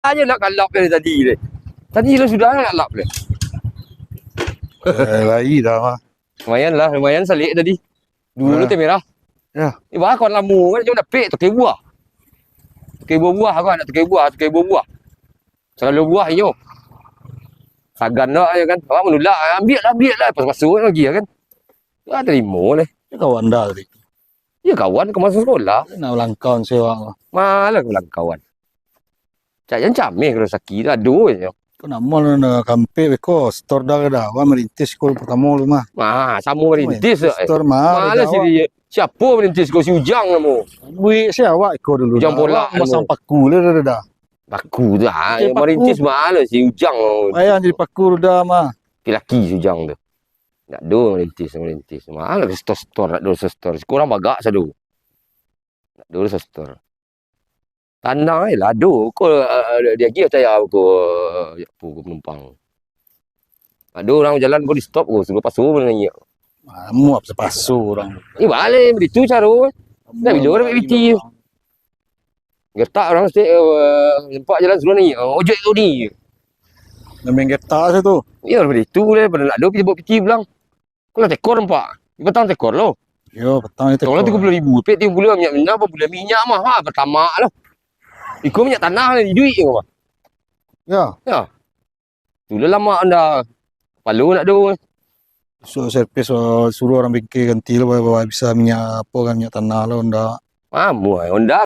Aja nak kalap dari tadi ni. Tadi lah sudah nak kalap dia. Lagi dah mah. Lumayan salik tadi. Dulu teh merah. Ya. Bah kon lamu kan jom dapik tukar buah. Tukar buah kan nak tukar buah. Selalu buah yo. Sagan dah ya kan. Awak menolak ambil lah pas-pasuk lagi kan. Ya terima leh. Kawan dah tadi. Ya kawan ke masa sekolah. Nak langkau sewa. Malah ke kawan. Cak yang camih kalau sakit aduh je. Kau nak mau nak kampe beko store dah awak merintis sekolah pertama lu mah. Sama merintis. Store mah. Malah si dia. Siapa merintis kau si Ujang kamu? Bui si awak ikut dulu. Ujang bola masang paku dah. Paku dah. Merintis malah si Ujang. Ayah jadi paku dah mah. Laki si Ujang tu. Nak do merintis. Malah store nak do store. Kurang bagak sadu. Nak do store. Tanah lah do ko dia pergi saya ko penumpang. Ada orang jalan ko di stop ko suruh pasu nanya. Muap sepasu orang. Balik begitu cara. Dah bila orang BT. Gertak orang mesti nampak jalan suruh nanya. Ojek tu ni. Nampak gertak tu. Ya begitu le pada nak do pergi buat PT bilang. Kau nak tekor nampak. Petang tekor lo. Yo petang itu. Kalau 30,000 pet 30 minyak apa bulan minyak mah ha pertama lah. Ikut minyak tanah ni duit ke apa? Ya. Sudah lama anda palu nak do. So servis suruh orang bengkel ganti lah bawa bisa minyak apa kan minyak tanah lah Honda. Honda